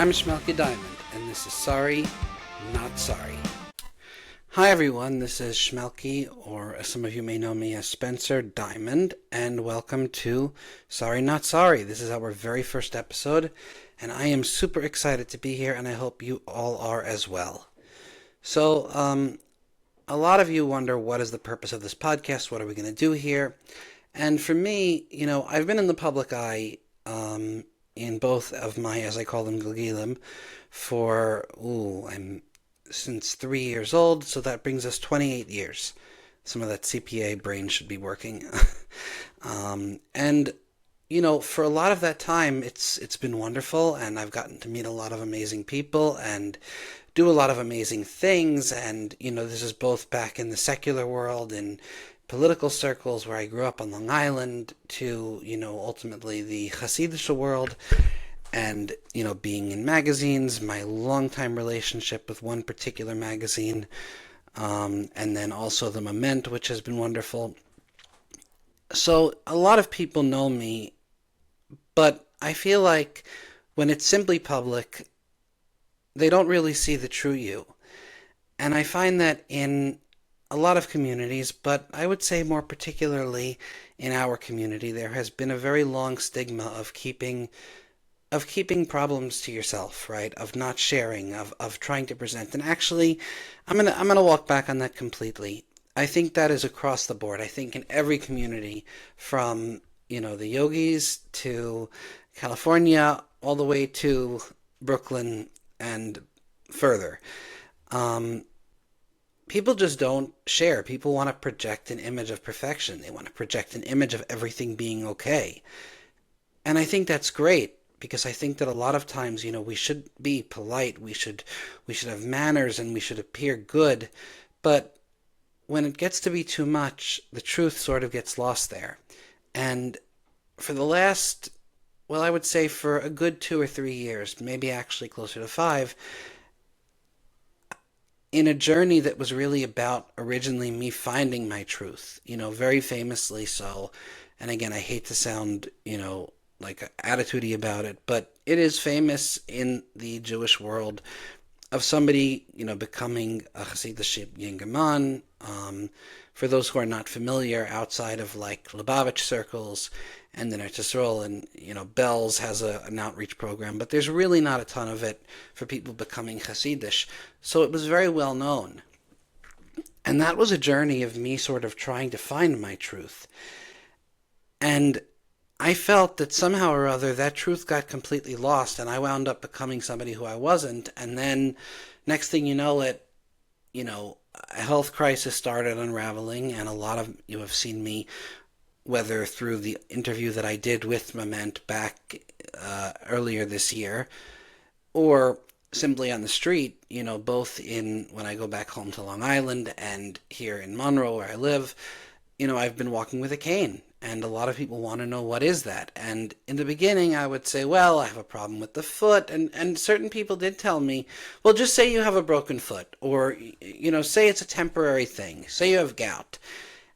I'm Schmelke Diamond, and this is Sorry, Not Sorry. Hi everyone, this is Schmelke, or as some of you may know me as Spencer Diamond, and welcome to Sorry, Not Sorry. This is our very first episode, and I am super excited to be here, and I hope you all are as well. So, a lot of you wonder what is the purpose of this podcast, what are we going to do here? And for me, I've been in the public eye in both of my, as I call them, Gilgilim, for, I'm since 3 years old, so that brings us 28 years. Some of that CPA brain should be working. And, for a lot of that time, it's been wonderful, and I've gotten to meet a lot of amazing people and do a lot of amazing things, and, this is both back in the secular world and political circles where I grew up on Long Island to, ultimately the Hasidic world and, being in magazines, my longtime relationship with one particular magazine, and then also the Moment, which has been wonderful. So a lot of people know me, but I feel like when it's simply public, they don't really see the true you. And I find that in a lot of communities, but I would say more particularly in our community, there has been a very long stigma of keeping problems to yourself, right? Of not sharing, of trying to present. And actually, I'm gonna walk back on that completely. I think that is across the board. I think in every community, from the yogis to California, all the way to Brooklyn and further. People just don't share. People want to project an image of perfection. They want to project an image of everything being okay. And I think that's great because I think that a lot of times, we should be polite. We should have manners and we should appear good. But when it gets to be too much, the truth sort of gets lost there. And for the last, well, I would say for a good 2 or 3 years, maybe actually closer to 5, in a journey that was really about originally me finding my truth, very famously so. And again, I hate to sound, like attitudey about it, but it is famous in the Jewish world of somebody, becoming a Hasidic Yingaman. For those who are not familiar, outside of like Lubavitch circles and then Eretz Yisrael and, Bells has an outreach program, but there's really not a ton of it for people becoming Hasidish. So it was very well known. And that was a journey of me sort of trying to find my truth. And I felt that somehow or other that truth got completely lost and I wound up becoming somebody who I wasn't. And then next thing you know, a health crisis started unraveling, and a lot of you have seen me, whether through the interview that I did with Moment back earlier this year, or simply on the street, both in when I go back home to Long Island and here in Monroe where I live, I've been walking with a cane. And a lot of people want to know, what is that? And in the beginning, I would say, well, I have a problem with the foot. And certain people did tell me, well, just say you have a broken foot. Or, say it's a temporary thing. Say you have gout.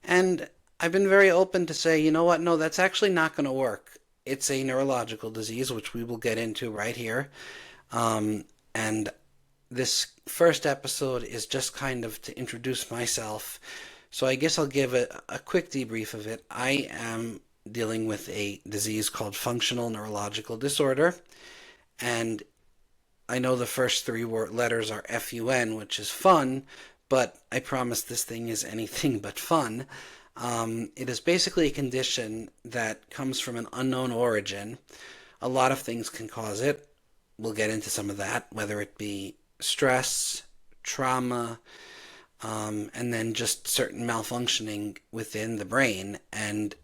And I've been very open to say, you know what? No, that's actually not going to work. It's a neurological disease, which we will get into right here. And this first episode is just kind of to introduce myself. So I guess I'll give a quick debrief of it. I am dealing with a disease called functional neurological disorder. And I know the first three letters are FUN, which is fun, but I promise this thing is anything but fun. It is basically a condition that comes from an unknown origin. A lot of things can cause it. We'll get into some of that, whether it be stress, trauma, and then just certain malfunctioning within the brain. And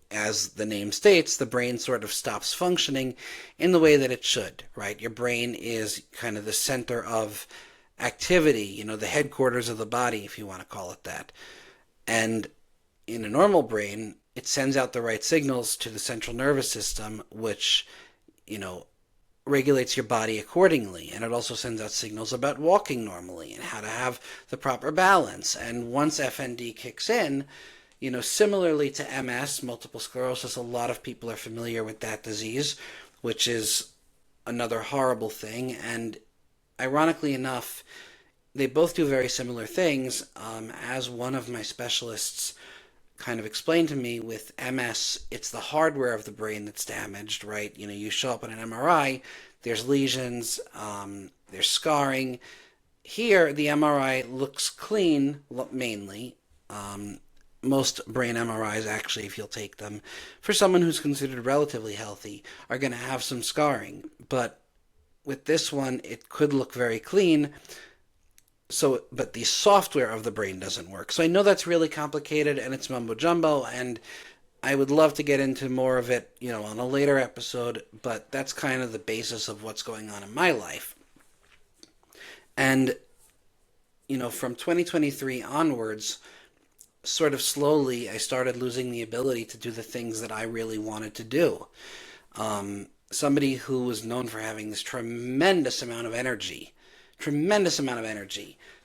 as the name states, the brain sort of stops functioning in the way that it should, right? Your brain is kind of the center of activity, the headquarters of the body, if you want to call it that. And in a normal brain, it sends out the right signals to the central nervous system, which, regulates your body accordingly. And it also sends out signals about walking normally and how to have the proper balance. And once FND kicks in, similarly to MS, multiple sclerosis, a lot of people are familiar with that disease, which is another horrible thing. And ironically enough, they both do very similar things. As one of my specialists kind of explained to me, with MS, it's the hardware of the brain that's damaged, right? You know, you show up on an MRI, there's lesions, there's scarring. Here, the MRI looks clean, mainly. Most brain MRIs, actually, if you'll take them, for someone who's considered relatively healthy, are going to have some scarring. But with this one, it could look very clean. So, but the software of the brain doesn't work. So I know that's really complicated and it's mumbo jumbo, and I would love to get into more of it, on a later episode, but that's kind of the basis of what's going on in my life. And, from 2023 onwards, sort of slowly, I started losing the ability to do the things that I really wanted to do. Somebody who was known for having this tremendous amount of energy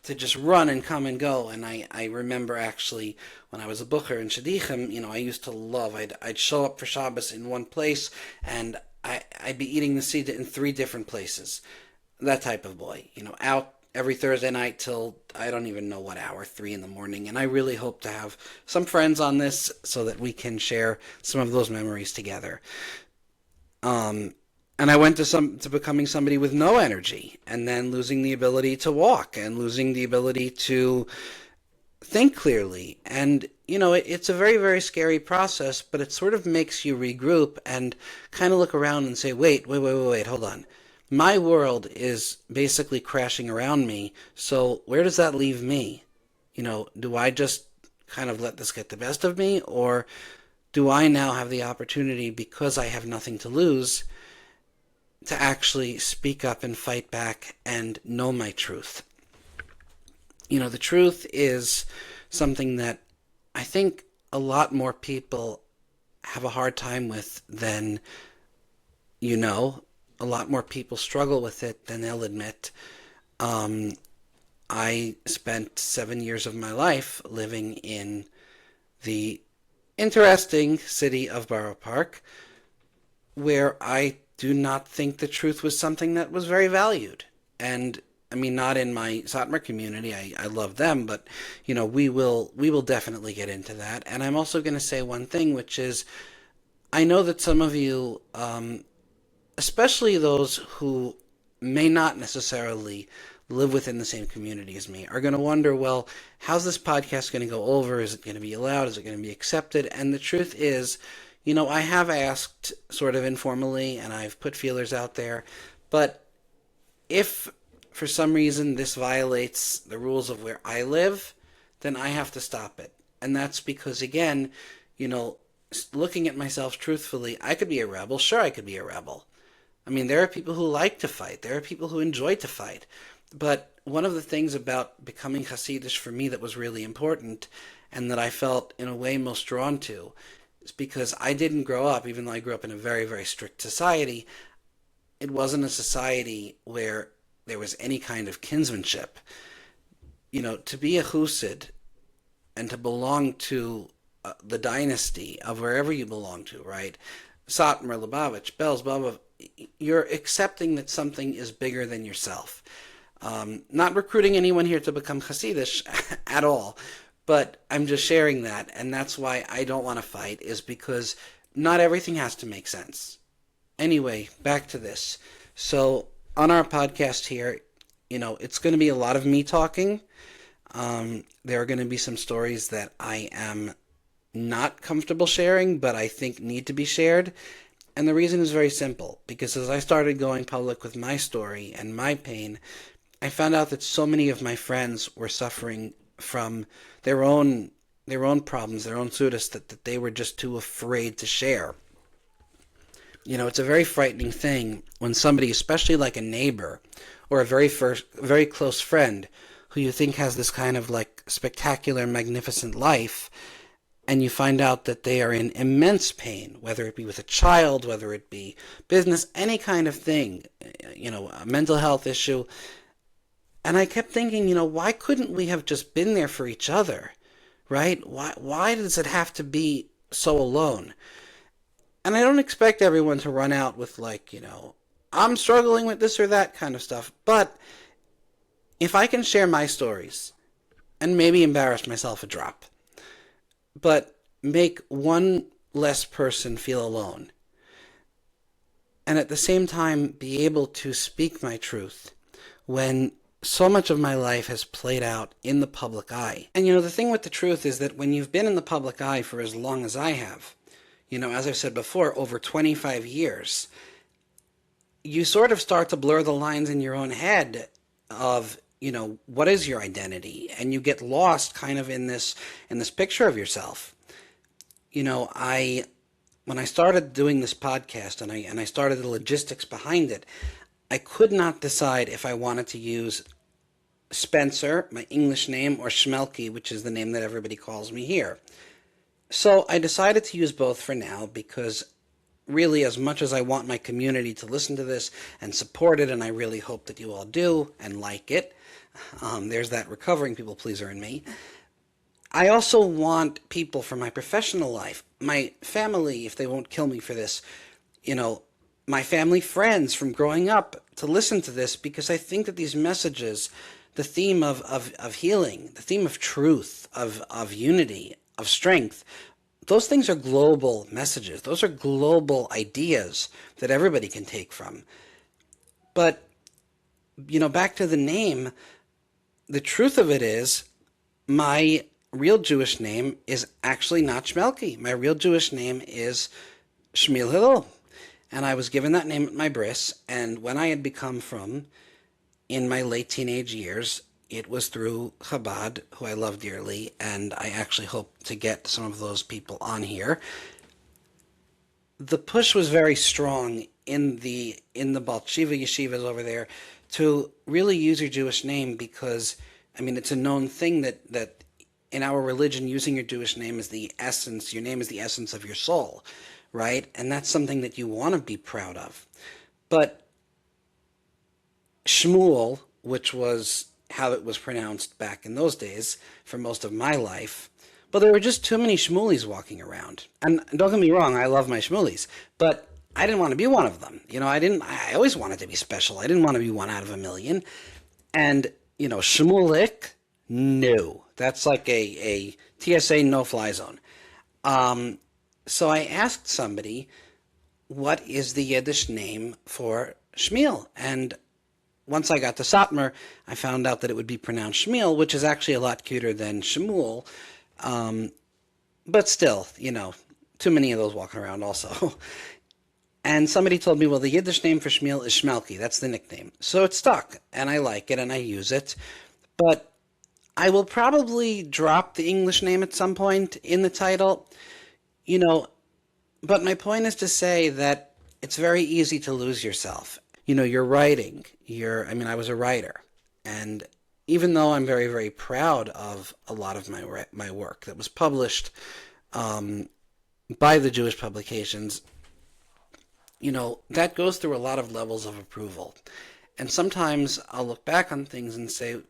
to just run and come and go. And I remember actually when I was a booker in Shadichem, I used to love, I'd show up for Shabbos in one place and I'd be eating the Seder in 3 different places. That type of boy, out every Thursday night till I don't even know what hour, 3 in the morning. And I really hope to have some friends on this so that we can share some of those memories together. And I went to becoming somebody with no energy, and then losing the ability to walk, and losing the ability to think clearly. And, it's a very, very scary process, but it sort of makes you regroup and kind of look around and say, wait, hold on. My world is basically crashing around me, so where does that leave me? Do I just kind of let this get the best of me, or do I now have the opportunity, because I have nothing to lose, to actually speak up and fight back and know my truth? The truth is something that I think a lot more people have a hard time with than a lot more people struggle with it than they'll admit. I spent 7 years of my life living in the interesting city of Borough Park, where I do not think the truth was something that was very valued. And I mean, not in my Satmar community. I love them, but we will definitely get into that. And I'm also going to say one thing, which is, I know that some of you, especially those who may not necessarily live within the same community as me, are going to wonder, well, how's this podcast going to go over? Is it going to be allowed? Is it going to be accepted? And the truth is, I have asked sort of informally, and I've put feelers out there, but if for some reason this violates the rules of where I live, then I have to stop it. And that's because, again, looking at myself truthfully, I could be a rebel. Sure, I could be a rebel. I mean, there are people who like to fight. There are people who enjoy to fight. But one of the things about becoming Hasidish for me that was really important, and that I felt in a way most drawn to, is because I didn't grow up, even though I grew up in a very, very strict society, it wasn't a society where there was any kind of kinsmanship. To be a Husid and to belong to the dynasty of wherever you belong to, right? Satmar, Lubavitch, Belz, blah, blah, you're accepting that something is bigger than yourself. Not recruiting anyone here to become Hasidish at all, but I'm just sharing that, and that's why I don't want to fight, is because not everything has to make sense. Anyway, back to this. So on our podcast here, it's going to be a lot of me talking. There are going to be some stories that I am not comfortable sharing, but I think need to be shared. And the reason is very simple, because as I started going public with my story and my pain, I found out that so many of my friends were suffering from their own problems, their own sudas, that they were just too afraid to share. It's a very frightening thing when somebody, especially like a neighbor or a very close friend, who you think has this kind of like spectacular, magnificent life, and you find out that they are in immense pain, whether it be with a child, whether it be business, any kind of thing, a mental health issue. And I kept thinking, why couldn't we have just been there for each other, right? Why does it have to be so alone? And I don't expect everyone to run out with I'm struggling with this or that kind of stuff. But if I can share my stories and maybe embarrass myself a drop, but make one less person feel alone, and at the same time be able to speak my truth when so much of my life has played out in the public eye. And the thing with the truth is that when you've been in the public eye for as long as I have, as I've said before, over 25 years, you sort of start to blur the lines in your own head of, what is your identity? And you get lost kind of in this picture of yourself. I when I started doing this podcast and I started the logistics behind it, I could not decide if I wanted to use Spencer, my English name, or Schmelke, which is the name that everybody calls me here. So I decided to use both for now because really, as much as I want my community to listen to this and support it, and I really hope that you all do and like it, there's that recovering people pleaser in me. I also want people from my professional life, my family, if they won't kill me for this, my family friends from growing up to listen to this, because I think that these messages, the theme of healing, the theme of truth, of unity, of strength, those things are global messages. Those are global ideas that everybody can take from. But, back to the name, the truth of it is my real Jewish name is actually not Shmelki. My real Jewish name is Shmuel Hillel. And I was given that name at my bris, and when I had become from, in my late teenage years, it was through Chabad, who I love dearly, and I actually hope to get some of those people on here. The push was very strong in the Balt Shiva yeshivas over there to really use your Jewish name because, it's a known thing that in our religion, using your Jewish name is the essence, your name is the essence of your soul, right? And that's something that you want to be proud of. But Shmuel, which was how it was pronounced back in those days for most of my life, but there were just too many Shmuelis walking around. And don't get me wrong, I love my Shmuelis, but I didn't want to be one of them. I always wanted to be special. I didn't want to be one out of a million. And, Shmulik, no. That's like a TSA no-fly zone. So I asked somebody, what is the Yiddish name for Shmuel? And once I got to Satmar, I found out that it would be pronounced Shmuel, which is actually a lot cuter than Shmuel. But still, too many of those walking around also. And somebody told me, well, the Yiddish name for Shmuel is Shmelki. That's the nickname. So it stuck, and I like it, and I use it. But I will probably drop the English name at some point in the title, but my point is to say that it's very easy to lose yourself. You're writing. I was a writer. And even though I'm very, very proud of a lot of my work that was published by the Jewish publications, that goes through a lot of levels of approval. And sometimes I'll look back on things and say,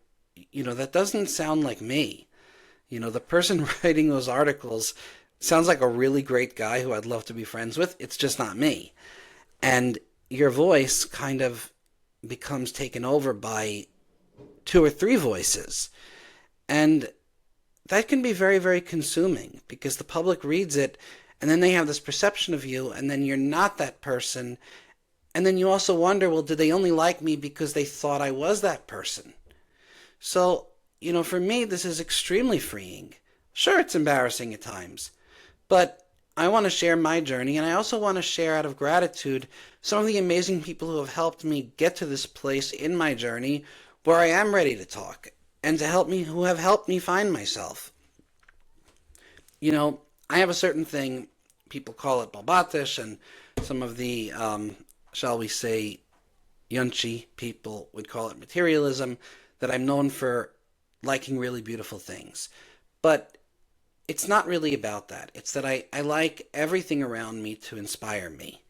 that doesn't sound like me. The person writing those articles sounds like a really great guy who I'd love to be friends with. It's just not me. And your voice kind of becomes taken over by two or three voices. And that can be very, very consuming because the public reads it and then they have this perception of you and then you're not that person. And then you also wonder, well, did they only like me because they thought I was that person? So, for me, this is extremely freeing. Sure, it's embarrassing at times, but I want to share my journey, and I also want to share out of gratitude some of the amazing people who have helped me get to this place in my journey where I am ready to talk, and who have helped me find myself. I have a certain thing, people call it balbatish, and some of the, shall we say, Yunchi people would call it materialism, that I'm known for liking really beautiful things. But it's not really about that. It's that I like everything around me to inspire me,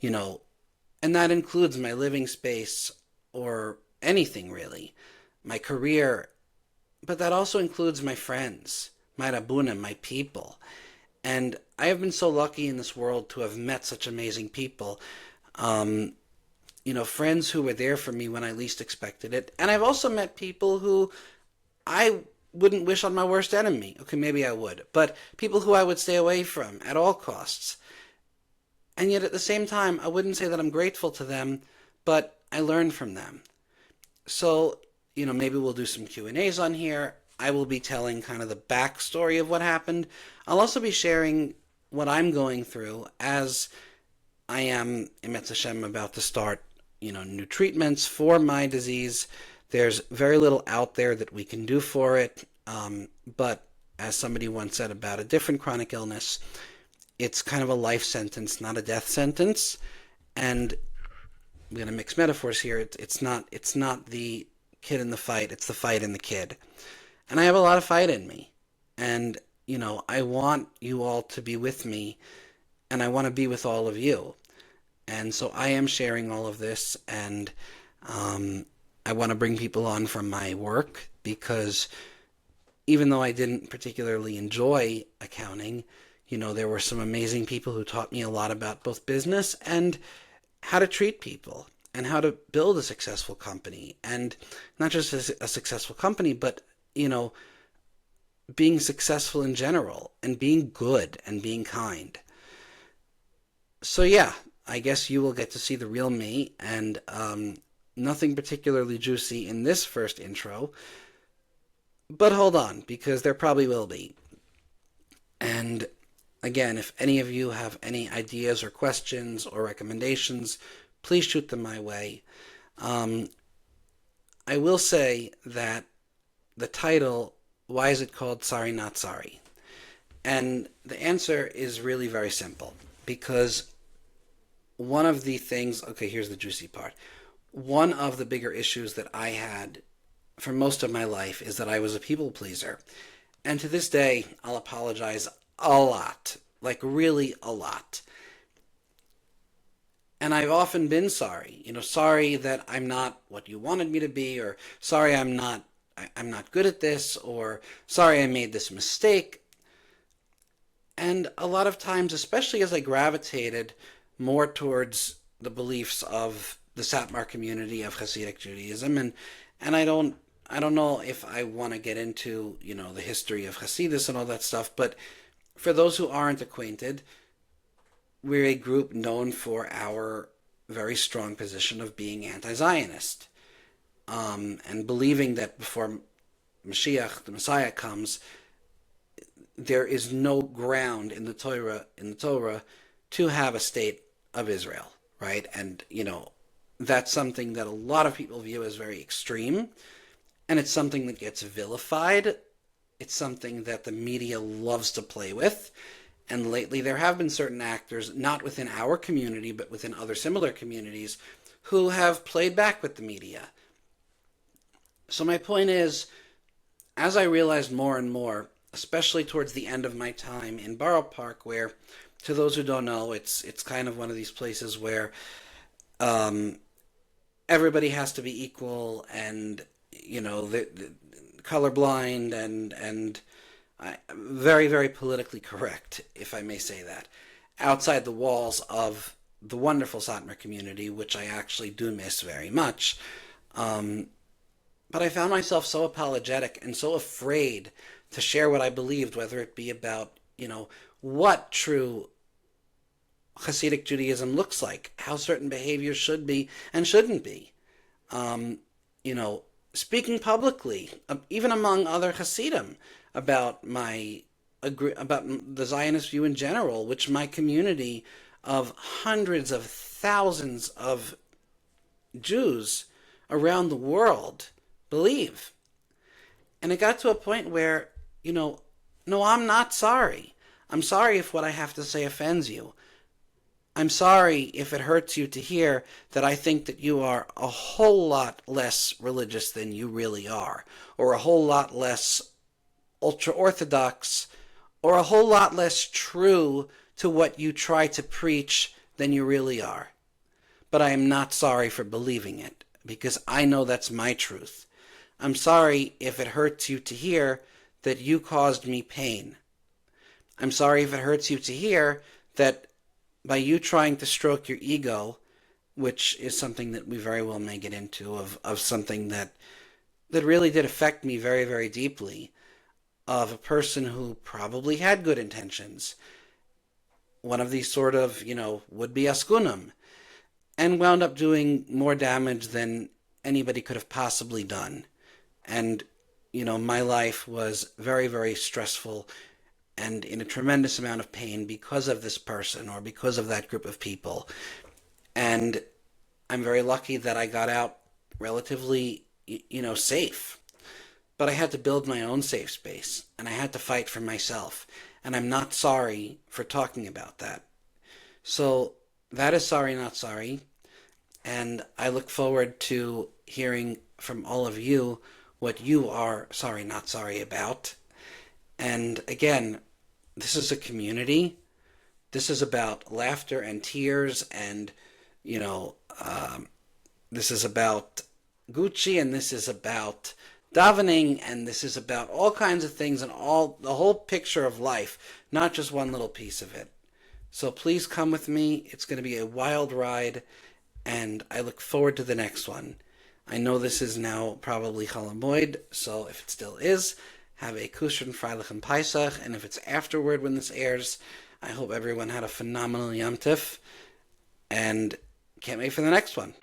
and that includes my living space or anything really, my career, but that also includes my friends, my rabunim, my people. And I have been so lucky in this world to have met such amazing people. friends who were there for me when I least expected it. And I've also met people who I wouldn't wish on my worst enemy. Okay, maybe I would, but people who I would stay away from at all costs. And yet at the same time, I wouldn't say that I'm grateful to them, but I learned from them. So, maybe we'll do some Q&As on here. I will be telling kind of the backstory of what happened. I'll also be sharing what I'm going through as I am, Emetz Hashem, about to start, new treatments for my disease. There's very little out there that we can do for it. But as somebody once said about a different chronic illness, it's kind of a life sentence, not a death sentence. And I'm going to mix metaphors here. It's not the kid in the fight, it's the fight in the kid. And I have a lot of fight in me. And, I want you all to be with me, and I want to be with all of you. And so I am sharing all of this, and I want to bring people on from my work because even though I didn't particularly enjoy accounting, there were some amazing people who taught me a lot about both business and how to treat people and how to build a successful company. And not just a successful company, but, being successful in general and being good and being kind. So yeah, I guess you will get to see the real me, and nothing particularly juicy in this first intro. But hold on, because there probably will be. And again, if any of you have any ideas or questions or recommendations, please shoot them my way. I will say that the title, why is it called Sorry Not Sorry? And the answer is really very simple. Because one of the things, okay, here's the juicy part. One of the bigger issues that I had for most of my life is that I was a people pleaser. And to this day, I'll apologize a lot, like really a lot. And I've often been sorry, sorry that I'm not what you wanted me to be, or sorry I'm not good at this, or sorry I made this mistake. And a lot of times, especially as I gravitated more towards the beliefs of the Satmar community of Hasidic Judaism, and I don't know if I want to get into, the history of Hasidus and all that stuff, but for those who aren't acquainted, we're a group known for our very strong position of being anti-Zionist, and believing that before Mashiach, the Messiah, comes, there is no ground in the Torah to have a state of Israel, right? And that's something that a lot of people view as very extreme, and it's something that gets vilified. It's something that the media loves to play with. And lately there have been certain actors, not within our community, but within other similar communities, who have played back with the media. So my point is, as I realized more and more, especially towards the end of my time in Borough Park, where, to those who don't know, it's kind of one of these places where everybody has to be equal, and the colorblind and very, very politically correct, if I may say that, outside the walls of the wonderful Satmar community, which I actually do miss very much. But I found myself so apologetic and so afraid to share what I believed, whether it be about, what true Hasidic Judaism looks like, how certain behaviors should be and shouldn't be. Speaking publicly, even among other Hasidim, about the Zionist view in general, which my community of hundreds of thousands of Jews around the world believe. And it got to a point where, no, I'm not sorry. I'm sorry if what I have to say offends you. I'm sorry if it hurts you to hear that I think that you are a whole lot less religious than you really are, or a whole lot less ultra-Orthodox, or a whole lot less true to what you try to preach than you really are. But I am not sorry for believing it, because I know that's my truth. I'm sorry if it hurts you to hear that you caused me pain. I'm sorry if it hurts you to hear that by you trying to stroke your ego which is something that we very well may get into, of something that really did affect me very, very deeply, of a person who probably had good intentions, one of these sort of, would-be askunim, and wound up doing more damage than anybody could have possibly done. And, my life was very, very stressful and in a tremendous amount of pain because of this person or because of that group of people. And I'm very lucky that I got out relatively, safe. But I had to build my own safe space, and I had to fight for myself. And I'm not sorry for talking about that. So that is Sorry Not Sorry. And I look forward to hearing from all of you what you are sorry not sorry about. And again, this is a community. This is about laughter and tears, and, you know, um, this is about Gucci, and this is about davening, and this is about all kinds of things and all the whole picture of life, not just one little piece of it. So please come with me. It's going to be a wild ride, and I look forward to the next one. I know this is now probably Chol Hamoed, so if it still is, have a Kusher and Freilich and Pesach, and if it's afterward when this airs, I hope everyone had a phenomenal Yom Tif, and can't wait for the next one.